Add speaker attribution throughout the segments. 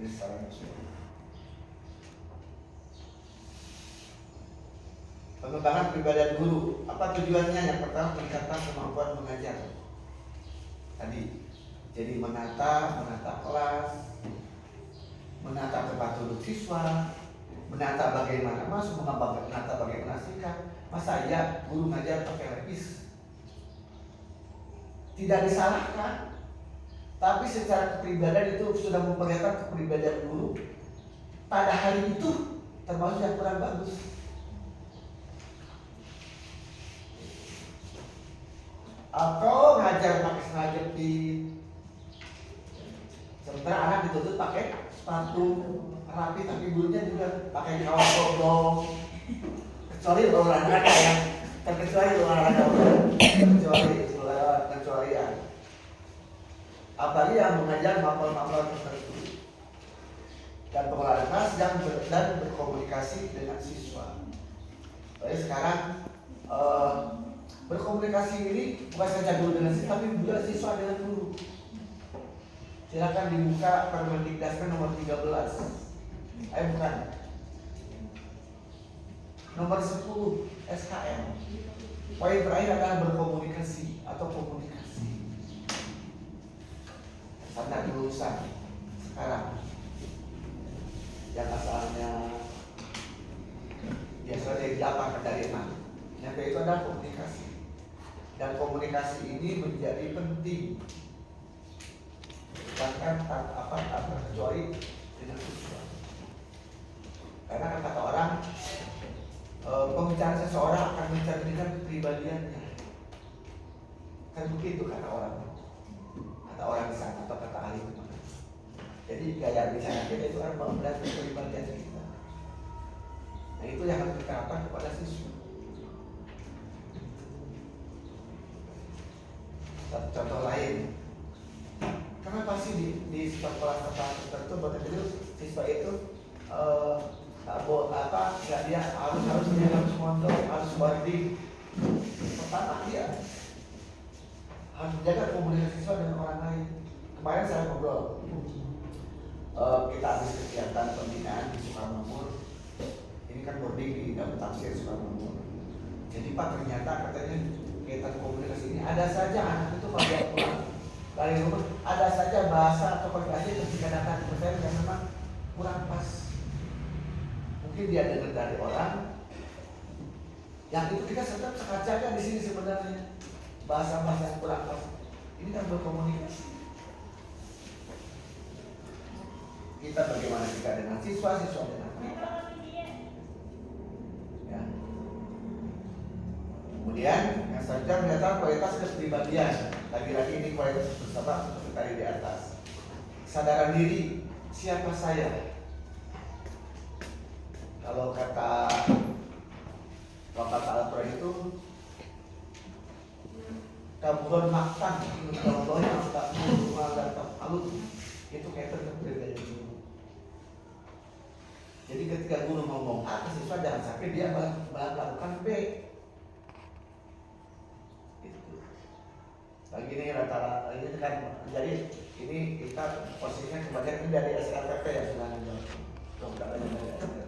Speaker 1: diri secara nasional. Pengembangan kepribadian guru, apa tujuannya? Yang pertama, meningkatkan kemampuan mengajar. Tadi, jadi menata kelas, menata tempat duduk siswa, menata bagaimana masuk, menata bagaimana sikap. Masa iya guru ngajar pakai lepis? Tidak disalahkan, tapi secara kepribadian itu sudah memperlihatkan kepribadian guru pada hari itu termasuk yang kurang bagus. Atau ngajar pakai celana jepit, sementara anak dituntut pakai sepatu rapi, tapi gurunya juga pakai kaos oblong. Kecuali olahraga yang terkecuali olahraga, kecualian. Apalagi yang mengajar mapel-mapel tertentu dan pengelolaan kelas dan berkomunikasi dengan siswa. Jadi sekarang berkomunikasi ini bukan saja guru dengan siswa, tapi juga siswa dengan guru. Silakan dibuka Permendikdasken nomor 13. Bukan. Nomor 10 SKM. Poin terakhir adalah berkomunikasi atau komunikasi. Tanda kelulusan sekarang yang asalnya biasanya dari 8 dari 6. Yang itu adalah komunikasi. Dan komunikasi ini menjadi penting, bahkan tanpa kecuali dengan siswa. Karena kata orang, pembicaraan seseorang akan mencerminkan kepribadiannya. Kan begitu kata orang di sana atau kata ahli itu. Jadi gaya bicara kita itu akan melihat kepribadian kita. Nah itu yang harus diterapkan kepada siswa. Satu contoh lain, kenapa sih di sekolah tertentu betul siswa itu dia harus mondok, harus boarding. Pertama dia harus menjaga komunikasi siswa dengan orang lain. Kemarin saya ngobrol, kita habis kegiatan pembinaan di Sukarmakmur. Ini kan boarding di dalam tafsir Sukarmakmur. Jadi Pak, ternyata katanya kegiatan komunikasi ini ada saja anak itu kalau pulang dari rumah ada saja bahasa atau komunikasi ketika datang ke saya yang memang kurang pas. Mungkin dia dengar dari orang yang itu kita tetap sengaja di sini sebenarnya bahasa-bahasa yang kurang pas. Ini kan berkomunikasi. Kita bagaimana kita dengan siswa dengan kita. Ya. Kemudian yang selanjutnya menyatakan kualitas kepribadian. Lagi-lagi ini kualitas bersama seperti tadi di atas. Kesadaran diri, siapa saya? Kalau kata Al-Quran itu kaburon maktan, Allah yang tak malu itu kaitan dengan kepribadian guru. Jadi ketika guru ngomong A ke siswa jangan sampai dia melakukan B. Lagi ini rata-rata ini kan, jadi ini kita posisinya kebanyakan ini dari SLTP ya sebenarnya.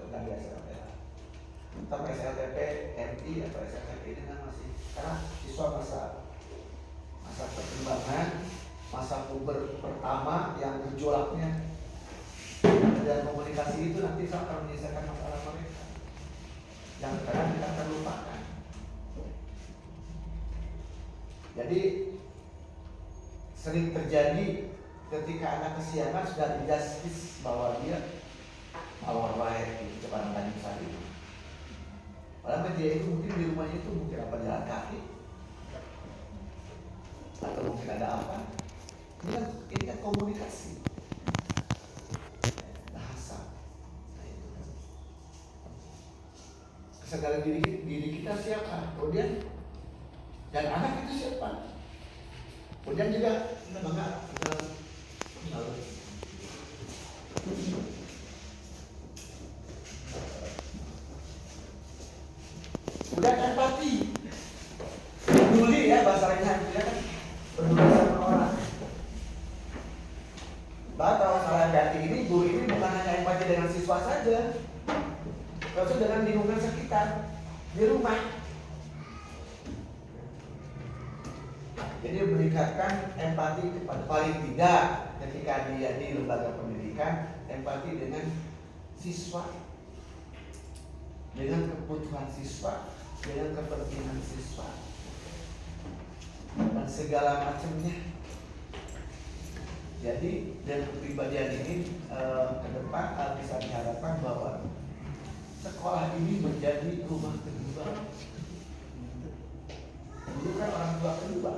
Speaker 1: Dari SLTP. Tapi SLTP MI atau SLTP ini kan masih karena siswa masa perkembangan, masa puber pertama yang gejolaknya dan komunikasi itu nanti akan menyelesaikan masalah mereka yang kadang kita terlupakan. Jadi sering terjadi ketika anak kesiangan sudah dijaskis bahwa dia awal lahir di Jepang Tanjung Sari. Padahal dia itu mungkin di rumahnya itu mungkin apa jalan kaki atau mungkin ada apa. Ini kan komunikasi bahasa. Nah, itu kan. Kesadaran diri kita siapa? Kemudian dan anak itu siapa? Kemudian juga kemudian empati, peduli ya bahasa lainnya, dia kan peduli sama orang. Bahkan kalau salah hati ini, guru ini bukan hanya empati dengan siswa saja, tapi dengan lingkungan sekitar di rumah. Jadi meningkatkan empati kepada, paling tidak ketika dia di lembaga pendidikan, empati dengan siswa, dengan kebutuhan siswa, dengan kepentingan siswa, dan segala macamnya. Jadi dari kepribadian ini ke depan bisa diharapkan bahwa sekolah ini menjadi rumah kedua. Dulu kan orang tua kedua,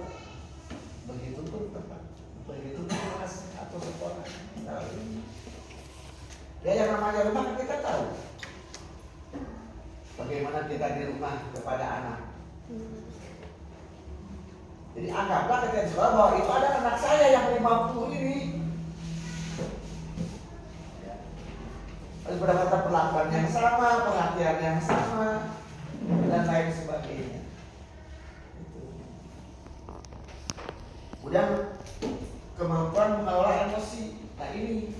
Speaker 1: begitu pun tempat, begitu pun kelas atau sekolah. Ya yang namanya rumah kan kita tahu bagaimana kita di rumah kepada anak. Jadi anggaplah ketika di sekolah bahwa itu ada anak saya yang 50 ini. Ya. Berdasarkan perlakuan yang sama, perhatian yang sama, dan lain sebagainya. Kemudian kemampuan mengelola emosi. Nah ini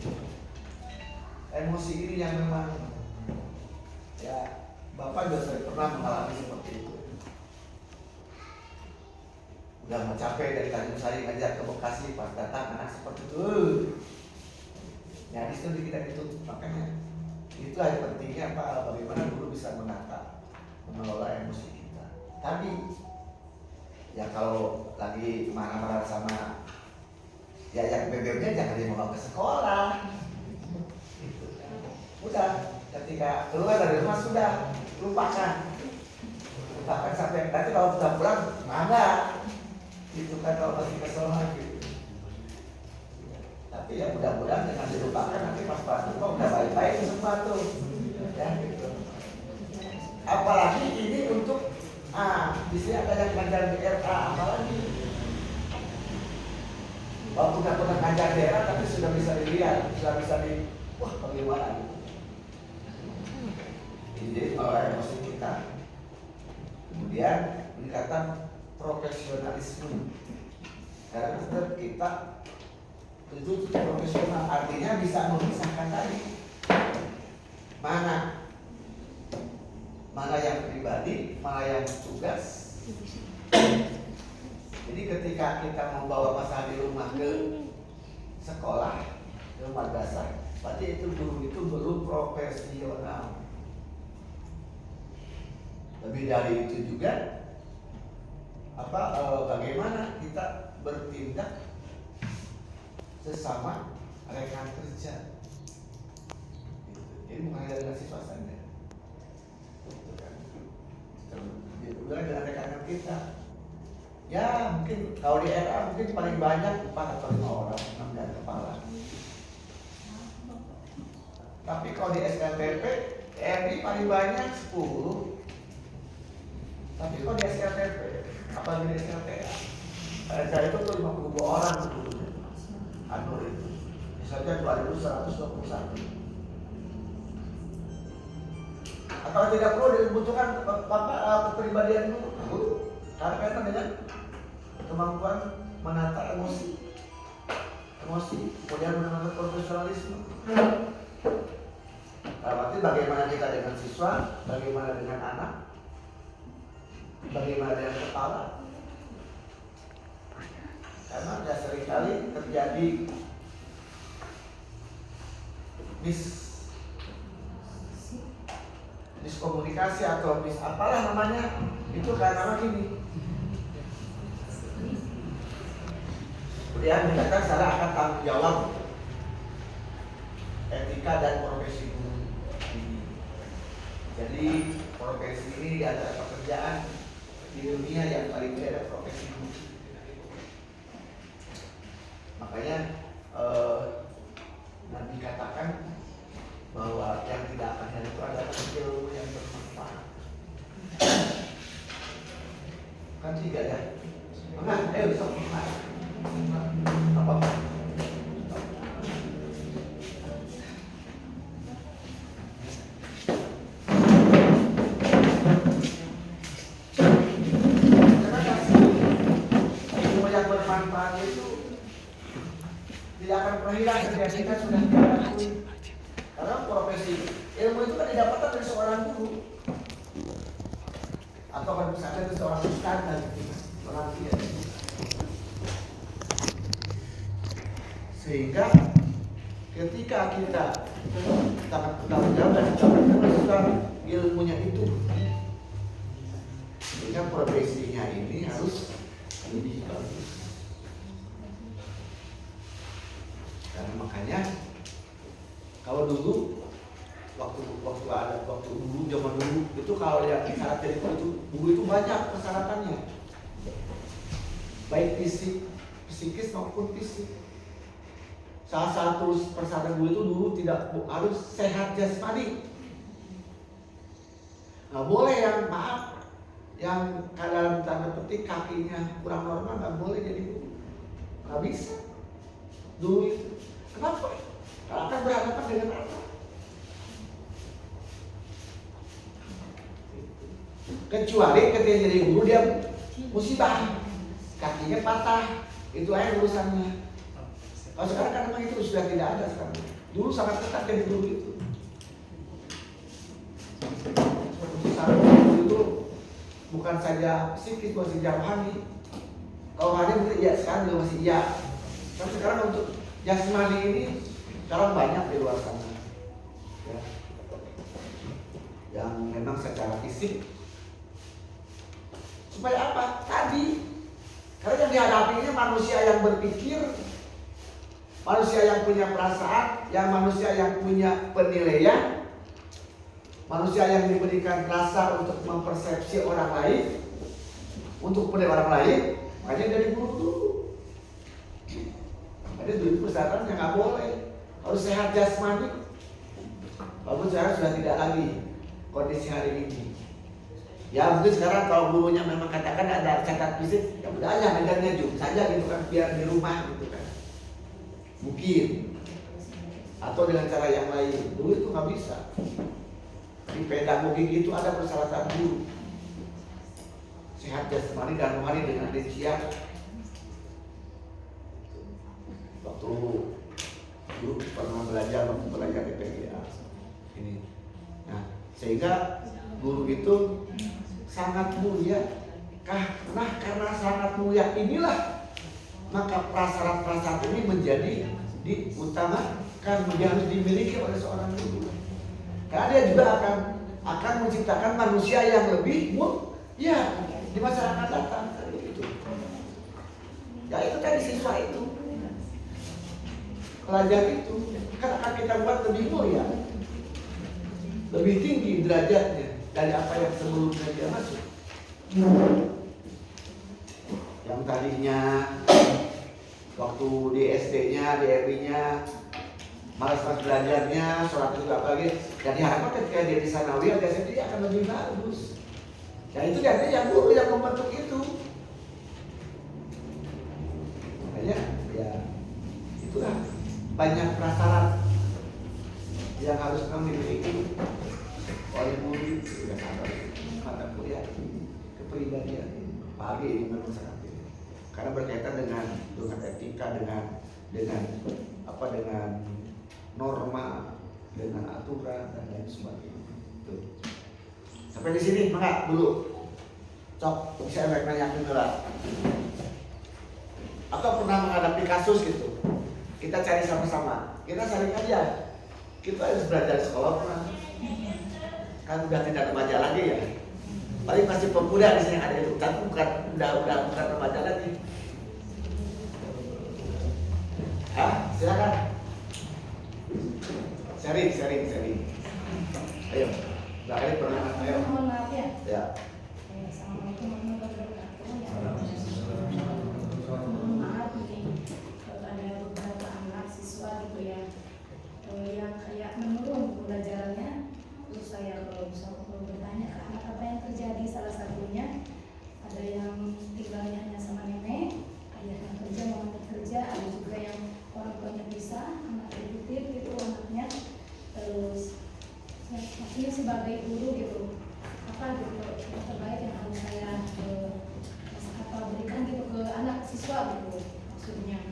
Speaker 1: emosi ini yang memang ya Bapak juga sudah pernah mengalami seperti itu. Udah mau capek dari Tanjung Sari ngajak ke Bekasi, pas datang anak seperti itu. Ya di situ kita itu makanya itu aja pentingnya bagaimana guru bisa menata, mengelola emosi kita. Tapi ya kalau lagi marah-marah sama ya yang BBM-nya jangan dibawa ke sekolah. Gitu. Udah ketika keluar dari rumah sudah lupakan sampai nanti kalau sudah pulang mana itu kan kalau masih kesel lagi. Tapi ya mudah-mudahan dengan dilupakan nanti pas rumah udah baik-baik semua tuh ya gitu. Apalagi ini untuk di sini ada yang ngajar di RA, apalagi waktu nggak pernah ngajar di RA tapi sudah bisa dilihat, sudah bisa wah bagaimana gitu. Jadi mengelola emosi kita. Kemudian peningkatan profesionalisme. Karena tetap kita itu profesional, artinya bisa memisahkan tadi mana yang pribadi, mana yang tugas. Jadi ketika kita membawa masalah di rumah ke sekolah, ke madrasah, berarti itu guru itu belum profesional. Lebih dari itu juga bagaimana kita bertindak sesama rekan kerja. Jadi bukan hanya dengan siswa saja. Juga dengan rekan kita. Ya mungkin kalau di RA mungkin paling banyak 4 atau 5 orang, 6 dan kepala. Tapi kalau di SLTP, TNI paling banyak 10. Tapi kalau di SLTP, apalagi di SLTA, saya itu tuh 52 orang dulunya. Anur itu. Misalnya 2121. Atau tidak perlu dibutuhkan kepribadian dulu. Karena kaitan dengan kemampuan menata emosi, kemudian menata profesionalisme. Berarti bagaimana kita dengan siswa, bagaimana dengan anak, bagaimana dengan kepala. Karena ya seringkali terjadi miskomunikasi atau apalah namanya, itu karena gini. Kemudian dikatakan secara akan tanggung jawab etika dan profesi guru ini. Jadi profesi ini adalah pekerjaan di dunia yang paling mulia adalah profesi guru. Makanya Nabi katakan bahwa yang tidak akan hilang itu adalah ilmu yang bermanfaat. Kan 3 ya. Sok apa? Ilmu yang bermanfaat itu tidak akan pernah hilang ketika kita sudah profesi. Ilmu itu kan didapatkan dari seorang guru. Atau kalau misalnya itu seorang ustaz dan orang dia. Sehingga ketika kita sangat bertanggung jawab dan kita menguasai ilmunya itu, sehingga profesinya ini harus lebih bagus. Karena makanya kalau dulu waktu dulu zaman dulu itu kalau yang syarat jadi guru itu banyak persyaratannya, baik psikis maupun fisik. Salah satu persyaratan guru itu dulu tidak harus sehat jasmani. Nggak boleh yang dalam tanda petik kakinya kurang normal, nggak boleh jadi guru, nggak bisa dulu itu. Kenapa? Karena akan berhadapan dengan apa? Kecuali ketika jadi guru dia musibah, kakinya patah, itu aja urusannya. Kalau sekarang kan memang itu sudah tidak ada sekarang. Dulu sangat ketat jadi guru itu. Sekarang guru itu bukan saja psikis, bukan saja rohani. Kalau rohani mungkin ya sekarang juga masih iya. Tapi sekarang untuk jasmani ini sekarang banyak di luar sana. Ya. Yang memang secara fisik. Supaya apa? Tadi. Karena yang dihadapi ini manusia yang berpikir, manusia yang punya perasaan, manusia yang punya penilaian, manusia yang diberikan rasa untuk mempersepsi orang lain, untuk penilai orang lain, makanya dari guru dulu. Makanya dulu persyaratan yang nggak boleh, harus sehat jasmani. Walaupun sekarang sudah tidak lagi kondisi hari ini. Ya mungkin sekarang kalau gurunya memang katakan ada cacat fisik, ya udah aja ngajarnya juga saja gitu kan, biar di rumah gitu kan. Mungkin atau dengan cara yang lain. Dulu itu nggak bisa. Di pedagogi itu ada persyaratan guru, sehat jasmani dan rohani dengan rincian. Waktu dulu pernah belajar di PGA ini. Nah, sehingga guru itu sangat mulia. Karena sangat mulia inilah maka prasyarat-prasyarat ini menjadi diutamakan, harus dimiliki oleh seorang guru. Karena dia juga akan menciptakan manusia yang lebih mulia di masyarakat datang. Itu. Ya itu tadi siswa itu, pelajar itu kan akan kita buat lebih mulia, lebih tinggi derajatnya dari apa yang sebelumnya dia masuk. Yang tadinya waktu di SD-nya, di RI-nya malas-malas belajarnya, sholat juga apalagi, dan diharapkan ketika dia di sanawiyah dia sendiri akan lebih bagus. Dan itu yang guru yang membentuk itu. Makanya ya itulah banyak prasyarat yang harus kami miliki oleh guru yang ada mata kuliah kepribadian pagi ini memang sangat penting karena berkaitan dengan etika, dengan norma, dengan aturan dan lain sebagainya. Tuh. Sampai di sini maka dulu cok bisa nanyakin dulu. Atau pernah menghadapi kasus gitu, kita cari sama-sama, kita saling aja, kita harus belajar di sekolah kan udah tidak remaja lagi ya, paling masih pemuda di sini ada itu, tapi bukan remaja lagi. Silakan sharing. Ayo, Mbak Ari pernah ayo.
Speaker 2: Mohon maaf ya.
Speaker 1: Ya.
Speaker 2: Assalamualaikum warahmatullahi wabarakatuh. Mohon maaf ini ada beberapa anak siswa gitu ya, yang kayak menurun pembelajarannya. Terus saya kalau bertanya ke anak apa yang terjadi, salah satunya ada yang tinggalnya hanya sama nenek, ayahnya kerja, mamanya kerja, ada juga yang orang tuanya bisa, anak editif gitu anaknya. Terus maksudnya sebagai guru gitu, apa gitu yang terbaik yang harus saya berikan gitu ke anak siswa gitu, maksudnya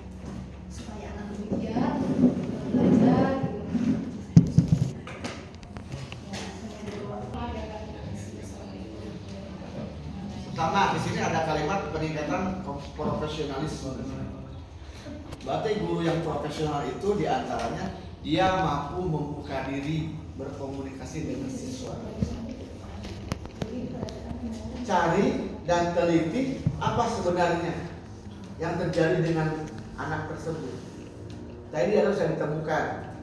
Speaker 2: supaya anak lebih giat belajar gitu.
Speaker 1: Sama di sini ada kalimat peningkatan profesionalisme. Berarti guru yang profesional itu diantaranya dia mampu membuka diri berkomunikasi dengan siswa. Cari dan teliti apa sebenarnya yang terjadi dengan anak tersebut. Tadi harus bisa ditemukan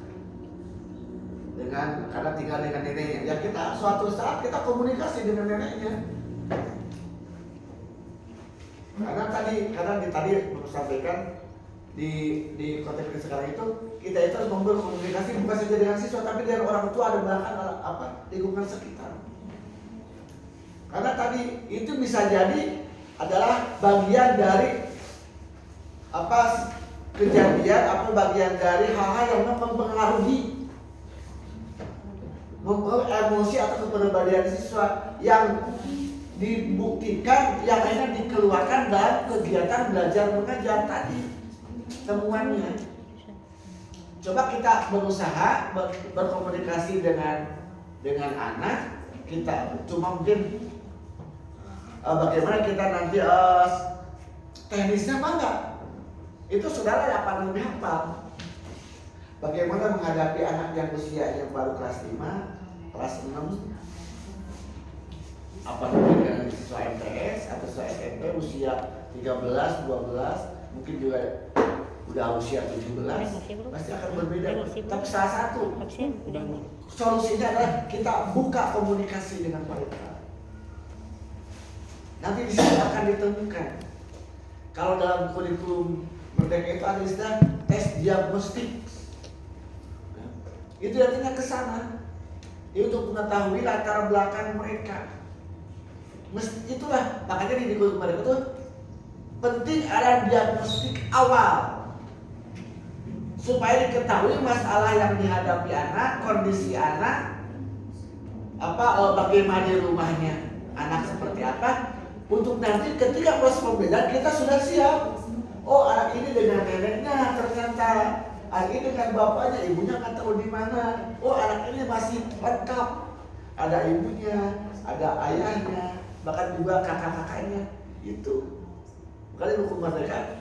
Speaker 1: dengan karena tinggal dengan neneknya. Ya kita suatu saat kita komunikasi dengan neneknya. Karena tadi saya sampaikan di konteks sekarang itu kita itu harus membangun komunikasi bukan saja dengan siswa tapi dengan orang tua dan bahkan lingkungan sekitar. Karena tadi itu bisa jadi adalah bagian dari kejadian atau bagian dari hal-hal yang mempengaruhi emosi atau kepribadian siswa yang dibuktikan yang akhirnya dikeluarkan dalam kegiatan belajar mengajar tadi temuannya. Coba kita berusaha berkomunikasi dengan anak kita, cuma mungkin bagaimana kita nanti teknisnya mana itu saudara dapat lebih hafal. Bagaimana menghadapi anak yang usianya baru kelas 5, kelas 6, dengan siswa MTS atau siswa SMP usia 13, 12, mungkin juga udah usia 17, pasti akan berbeda. Tapi salah satu solusinya adalah kita buka komunikasi dengan mereka. Nanti di situ akan ditemukan. Kalau dalam kurikulum Merdeka itu ada istilah tes diagnostik. Itu artinya ke sana. Itu untuk mengetahui latar belakang mereka. Itulah makanya di kurikulum Merdeka itu penting ada diagnostik awal supaya diketahui masalah yang dihadapi anak, kondisi anak, bagaimana di rumahnya anak seperti apa. Untuk nanti ketika proses pembelajaran kita sudah siap. Oh anak ini dengan neneknya ternyata, anak ini dengan bapaknya, ibunya nggak tahu di mana. Oh anak ini masih lengkap, ada ibunya, ada ayahnya, bahkan juga kakak-kakaknya. Itu makanya hukum Merdeka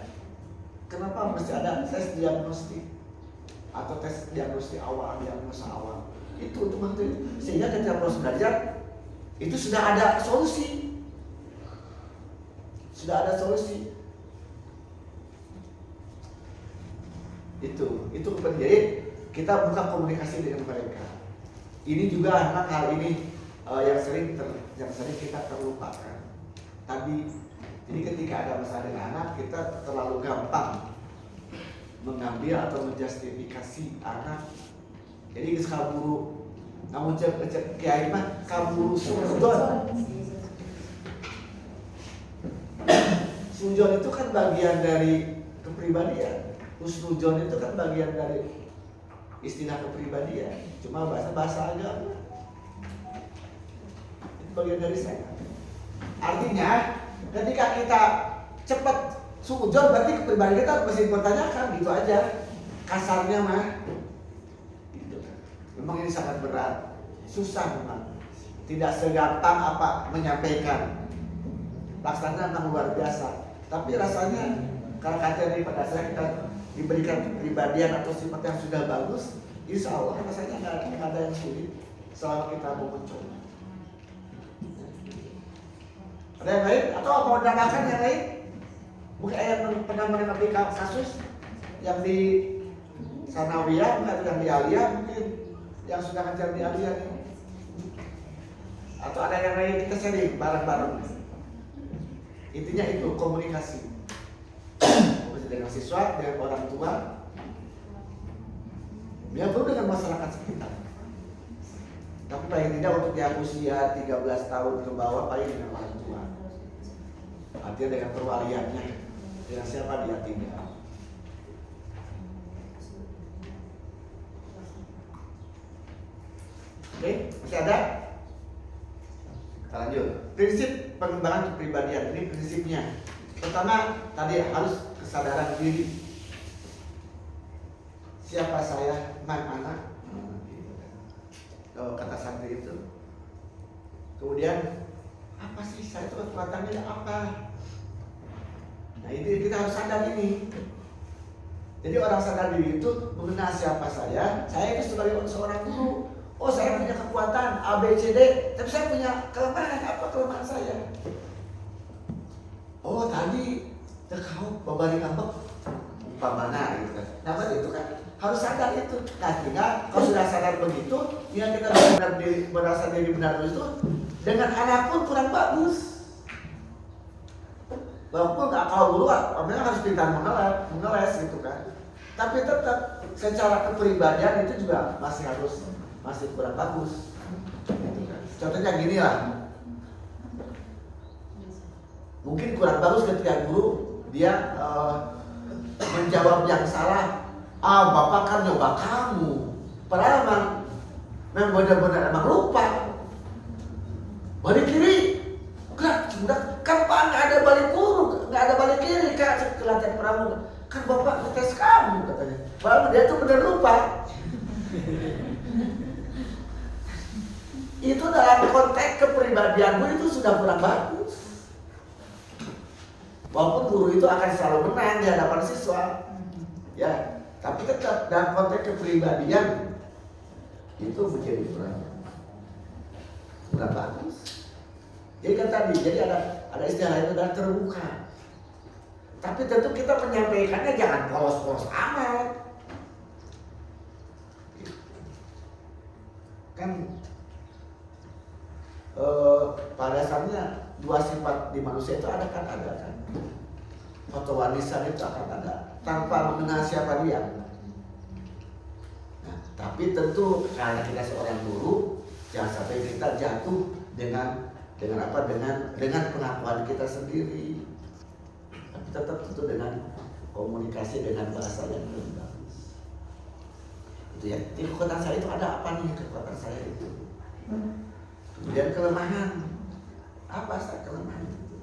Speaker 1: kenapa mesti ada tes diagnostik atau tes diagnostik awal, diagnosa awal itu untuk menentukan, sehingga ketika proses belajar itu sudah ada solusi. Itu penting. Kita buka komunikasi dengan mereka. Ini juga anak hal ini yang sering kita terlupakan. Tadi, jadi ketika ada masalah dengan anak kita terlalu gampang mengambil atau menjustifikasi anak. Jadi kaburu, namun cek kiai mah kaburu sujon. Sujon itu kan bagian dari kepribadian. Husnujon itu kan bagian dari istilah kepribadian. Cuma bahasa agama. Itu bagian dari saya. Artinya, ketika kita cepat sujon berarti kepribadian kita mesti dipertanyakan, gitu aja. Kasarnya mah. Gitu. Memang ini sangat berat, susah memang. Tidak segampang menyampaikan. Laksananya memang luar biasa. Tapi rasanya kalau kata pada saya kita diberikan kepribadian atau sifat yang sudah bagus, insya Allah rasanya nggak ada yang sulit selama kita mau mencoba. Ada yang lain atau mau menambahkan yang lain? Mungkin yang pernah mengalami kasus yang di Sanawiyah atau yang di Aliyah, mungkin yang sudah ngajar di Aliyah nih. Atau ada yang lain kita sharing bareng-bareng. Intinya itu komunikasi dengan siswa, dengan orang tua, biarpun dengan masyarakat sekitar. Tapi paling tidak untuk yang usia 13 tahun ke bawah paling dengan orang tua. Artinya dengan perwaliannya, dengan siapa dia tinggal. Oke, masih ada? Kita lanjut. Prinsip pengembangan kepribadian, ini prinsipnya. Pertama, tadi harus kesadaran diri. Siapa saya, anak, kata santri itu. Kemudian Apa sih saya itu kekuatannya apa? Nah ini kita harus sadar ini. Jadi orang sadar diri itu mengenal siapa saya itu sebagai seorang guru. Oh saya punya kekuatan A, B, C, D, tapi saya punya kelemahan. Apa kelemahan saya? Oh tadi kau babari ngambek umpamana gitu kan. Nah itu kan harus sadar itu. Nah tinggal kalau sudah sadar begitu, yang kita benar merasa diri benar itu dengan anak pun kurang bagus. Walaupun nggak kau dulu, memang harus pintar mengeles gitu kan. Tapi tetap secara kepribadian itu juga masih kurang bagus. Gitu kan. Contohnya gini lah. Mungkin kurang bagus ketika guru dia menjawab yang salah. Ah, bapak kan nyoba kamu. Padahal memang benar-benar emang lupa. Balik kiri, gerak, kan pak nggak ada balik kiri kak, kelihatan pramuka. Kan bapak ngetes kamu katanya. Padahal dia tuh benar lupa. Itu dalam konteks kepribadian gue itu sudah kurang bagus. Walaupun guru itu akan selalu menang di hadapan siswa, ya, tapi tetap dalam konteks kepribadian itu menjadi kurang bagus. Jadi kan tadi, jadi ada istilah itu adalah terbuka. Tapi tentu kita menyampaikannya jangan polos-polos amat. Kan pada dasarnya dua sifat di manusia itu ada kan. Foto warisan itu akan ada tanpa mengenal siapa dia. Nah, tapi tentu karena kita seorang guru, jangan sampai kita jatuh dengan pengakuan kita sendiri. Tapi tetap tentu dengan komunikasi dengan bahasa yang lebih bagus. Itu ya. Di kekuatan saya itu ada apa nih kekuatan saya itu? Kemudian kelemahan. Apa saya kelemahan itu?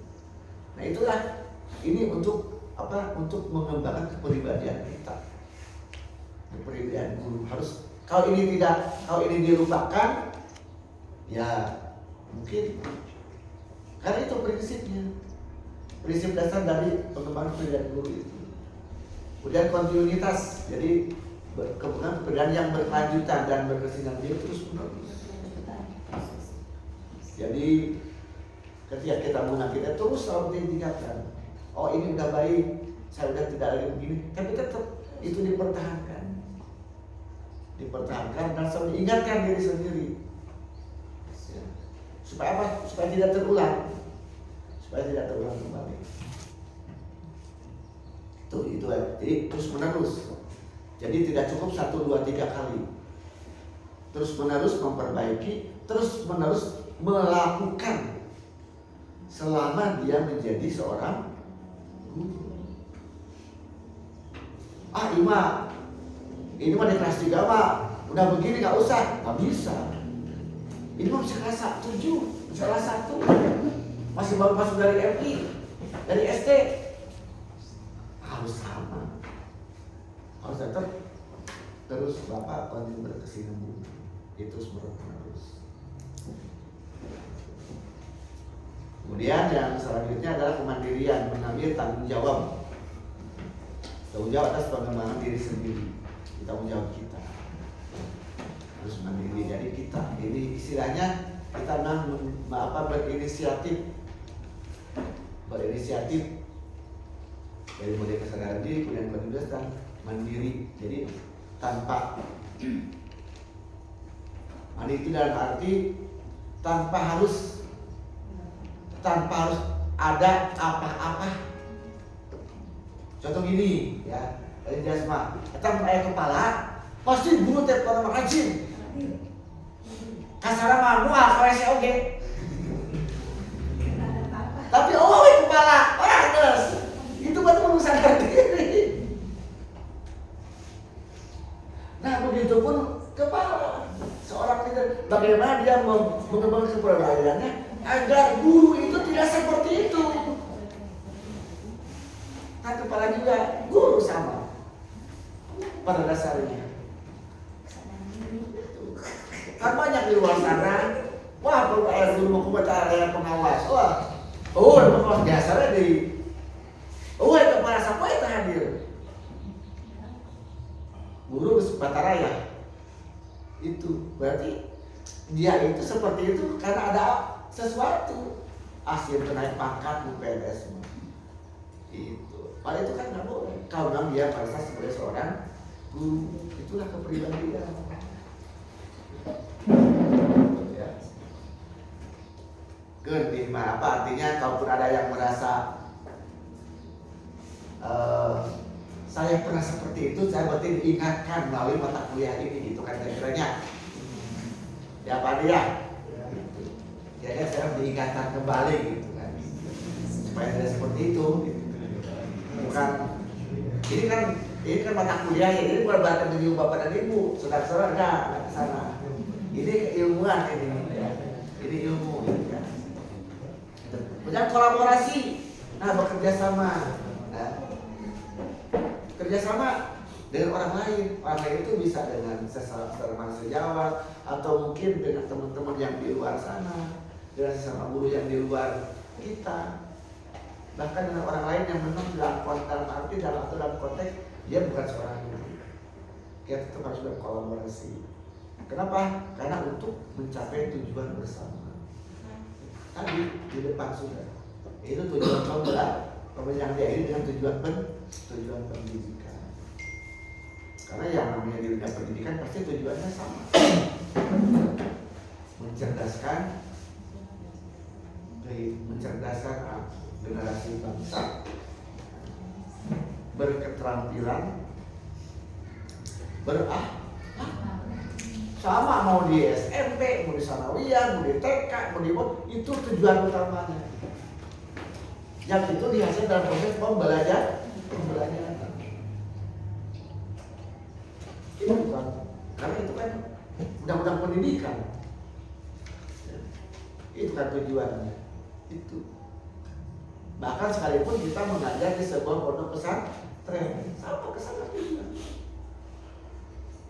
Speaker 1: Nah itulah. Ini untuk apa? Untuk mengembangkan kepribadian kita. Kepribadian guru harus. Kalau ini dilupakan, ya mungkin karena itu prinsipnya. Prinsip dasar dari pengembangan kepribadian guru itu. Kemudian kontinuitas. Jadi kepribadian yang berkelanjutan dan berkesinambungan terus menerus. Jadi ketika kita menggunakan kita terus selalu ditingkatkan. Oh ini udah baik, saya udah tidak lagi begini, tapi tetap itu dipertahankan dan selalu diingatkan diri sendiri. Ya. Supaya apa? Supaya tidak terulang kembali. Itu jadi terus menerus. Jadi tidak cukup 1, 2, 3 kali. Terus menerus memperbaiki, terus menerus melakukan selama dia menjadi seorang guru. Ini mah di kelas 3 mah udah begini nggak usah, nggak bisa. Ini mah bisa kelas 7, bisa kelas 1, masih baru masuk dari MI, dari SD, harus sama, harus tetap terus bapak kontinu berkesinambungan, itu terus menerus. Kemudian yang selanjutnya adalah kemandirian, mengambil tanggung jawab atas pengembangan diri sendiri, tanggung jawab kita harus mandiri. Jadi kita ini istilahnya kita berinisiatif dari mulai kesadaran diri, kemudian kontinuitas dan mandiri. Jadi tanpa mandiri itu dalam arti tanpa harus ada apa-apa. Contoh gini ya, dari jasma, kita ayah kepala, pasti guru tiap kali rajin. Kasar mah mual KWC oge. Tapi kepala, terus itu baru sadar diri. Nah begitu pun kepala seorang leader, bagaimana dia mengembangkan kepribadiannya agar guru itu tidak seperti itu. Nah kepala juga guru sama pada dasarnya. Kan banyak di luar sana, wah kalau ayah guru mau baca ayah pengawas, wah, pengawas biasanya di, itu para siapa itu hadir, guru Bataraya, itu berarti dia itu seperti itu karena ada sesuatu, hasil kenaik pangkat di PNS, itu, padahal itu kan nggak boleh, kalau memang dia pada saat sebagai seorang guru, itulah kepribadian. Apa artinya kalaupun ada yang merasa saya pernah seperti itu, saya berarti diingatkan melalui mata kuliah ini, gitu kan kira-kiranya ya Pak dia ya saya diingatkan kembali gitu kan supaya tidak seperti itu gitu. Bukan ini kan mata kuliah ya, ini bukan berarti menyinggung bapak dan ibu, saudara-saudara enggak ke sana. Ini keilmuan ini ya. Ini ilmu gitu kan. Banyak kolaborasi, bekerja sama, kerja sama dengan orang lain itu bisa dengan sesama sejawat atau mungkin dengan teman-teman yang di luar sana, dengan sesama guru yang di luar kita, bahkan dengan orang lain yang memang dalam konteks dia bukan seorang guru, kita tetap harus berkolaborasi. Kenapa? Karena untuk mencapai tujuan bersama. Tadi di depan sudah itu tujuan pembelajaran dia ini dengan tujuan pendidikan, karena yang namanya di dunia pendidikan pasti tujuannya sama, mencerdaskan generasi bangsa, berketerampilan, sama mau di SMP, mau di Sanawiyah, mau di TK, mau di itu tujuan utamanya. Yang itu dihasilkan dalam proses pembelajaran. Itu bukan, karena itu kan undang-undang pendidikan. Itu kan tujuannya. Itu. Bahkan sekalipun kita mengajar di sebuah pondok pesantren, sama kesana juga.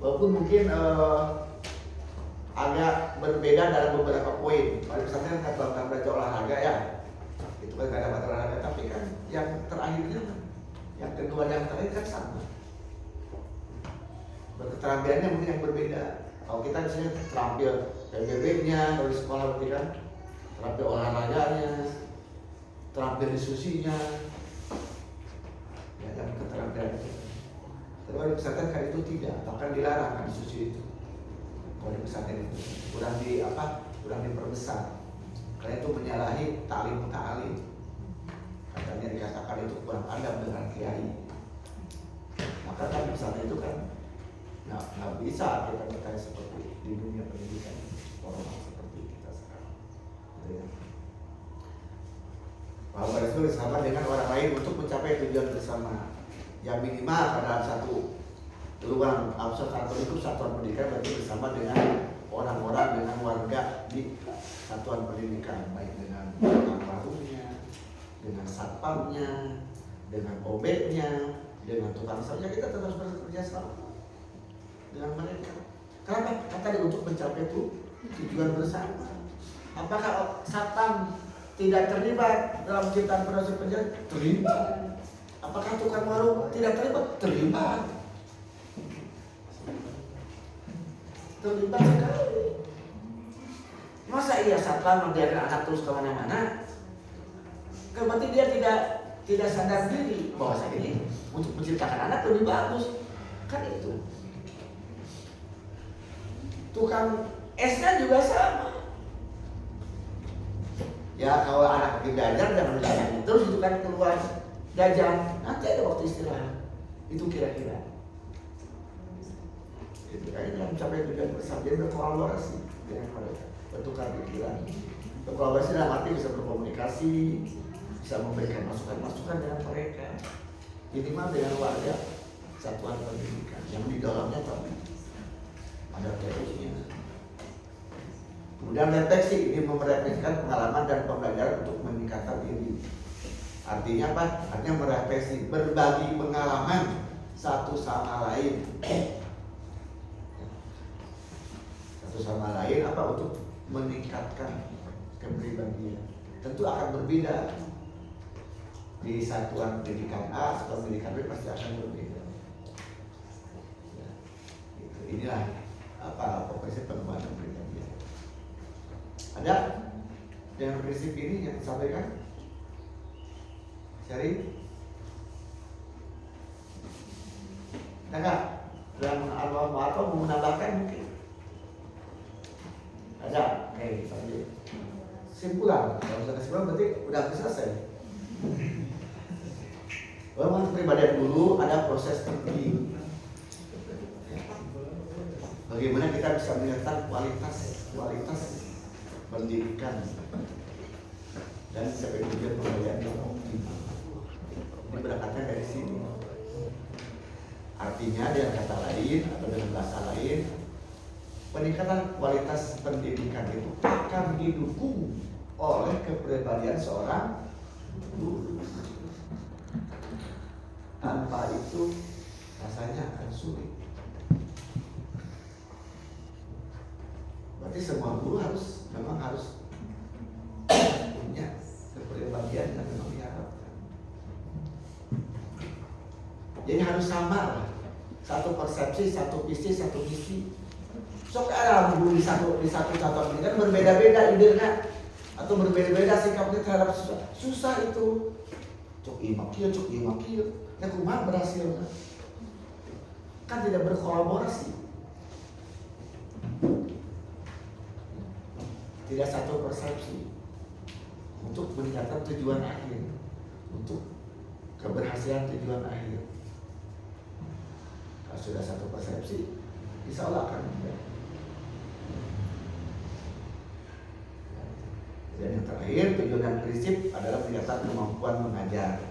Speaker 1: Walaupun mungkin agak berbeda dalam beberapa poin. Kalau misalnya kita belajar olahraga ya, itu kan gak ada mata olahraga, tapi kan yang terakhirnya, yang kedua yang terakhir kan sama. Keterampilannya mungkin yang berbeda. Kalau kita misalnya terampil PBB-nya, kalau di sekolah berarti kan terampil olahraganya, terampil diskusinya, ya yang keterampilan itu. Tapi kalau di pesantren kan itu tidak, bahkan dilarang kan diskusi itu. Kalau di pesantren itu kurang diperbesar, karena itu menyalahi ta'lim. Katanya dikatakan itu kurang adab dengan kiai. Maka kan di pesantren itu kan nggak bisa kita berkaya seperti di dunia pendidikan orang seperti kita sekarang. Bahwa itu bersama dengan orang lain untuk mencapai tujuan bersama. Yang minimal dalam satu ruang atau itu satuan pendidikan berarti bersama dengan orang-orang, dengan warga di satuan pendidikan, baik dengan tukang barunya, dengan satpamnya, dengan obeknya, dengan tukang saja, kita terus bekerja sama dengan mereka. Kenapa? Tadi untuk mencapai tujuan bersama. Apakah satpam tidak terlibat dalam ciptaan proses penjara? Terlibat. Apakah tukang warung tidak terlibat? Terlibat. Terlibat sekali. Masa iya satpam membiarkan anak terus kemana-mana? Kan berarti dia tidak sadar diri bahwa saya ini untuk menciptakan anak lebih bagus. Kan itu. Tukang esnya juga sama. Ya kalau anak lagi belajar jangan jalan terus itu kan keluar jajan, nanti ada waktu istirahat. Itu kira-kira. Itu kayaknya mencapai tujuan bersama, dia berkolaborasi dengan mereka, bertukar pikiran. Berkolaborasi dalam arti bisa berkomunikasi, bisa memberikan masukan-masukan dengan mereka. Minimal dengan warga satuan pendidikan yang di dalamnya tapi ada teorinya. Kemudian refleksi, ini merefleksikan pengalaman dan pembelajaran untuk meningkatkan diri. Artinya apa? Artinya merefleksi, berbagi pengalaman satu sama lain. Satu sama lain apa? Untuk meningkatkan kepribadian. Tentu akan berbeda. Di satuan pendidikan A, satuan pendidikan B pasti akan berbeda. Ya, gitu. Inilah profesi pengembangan kepribadian. Ada dengan prinsip ini yang disampaikan? Sharing? Ada nggak? Dalam atau mau menambahkan mungkin? Ada? Oke, kita lanjut. Simpulan, kalau sudah kesimpulan berarti udah selesai. Memang kepribadian dulu ada proses penting. Bagaimana kita bisa meningkatkan kualitas pendidikan dan sampai tujuan pembelajaran yang optimal. Ini berangkatnya dari sini. Artinya dengan kata lain atau dengan bahasa lain, peningkatan kualitas pendidikan itu akan didukung oleh kepribadian seorang guru. Tanpa itu rasanya akan sulit. Berarti semua guru memang harus punya kepribadian yang memang diharapkan. Jadi harus sama lah. Satu persepsi, satu visi, satu misi. Sok ada guru di satu contoh ini kan berbeda-beda idenya atau berbeda-beda sikapnya terhadap susah itu. Cok imakil, ya kumaha berhasil kan tidak berkolaborasi, tidak satu persepsi untuk meningkatkan tujuan akhir, untuk keberhasilan tujuan akhir. Kalau sudah satu persepsi, insya Allah akan mudah. Dan yang terakhir, tujuan dan prinsip adalah meningkatkan kemampuan mengajar.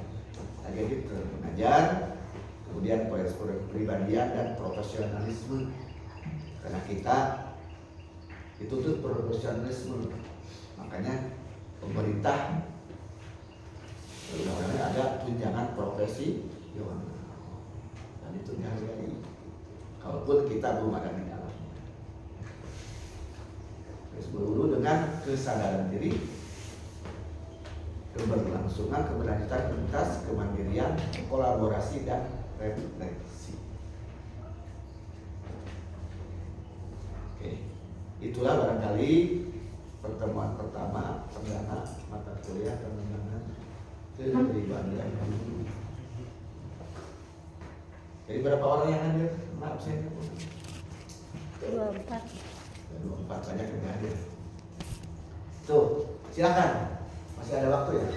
Speaker 1: Jadi mengajar, kemudian kepribadian dan profesionalisme. Karena kita dituntut profesionalisme, makanya pemerintah ada tunjangan profesi, dan itu dihargai. Kalaupun kita belum ada di dalamnya. Dulu dengan kesadaran diri, keberlangsungan, keberlanjutan, tuntas, kemandirian, kolaborasi dan refleksi. Oke, itulah barangkali pertemuan pertama perdana mata kuliah pengembangan kepribadian. Jadi berapa orang yang hadir? Maaf saya
Speaker 2: 24.
Speaker 1: 24 banyak yang hadir. Tuh, silakan. Masih ada waktu ya?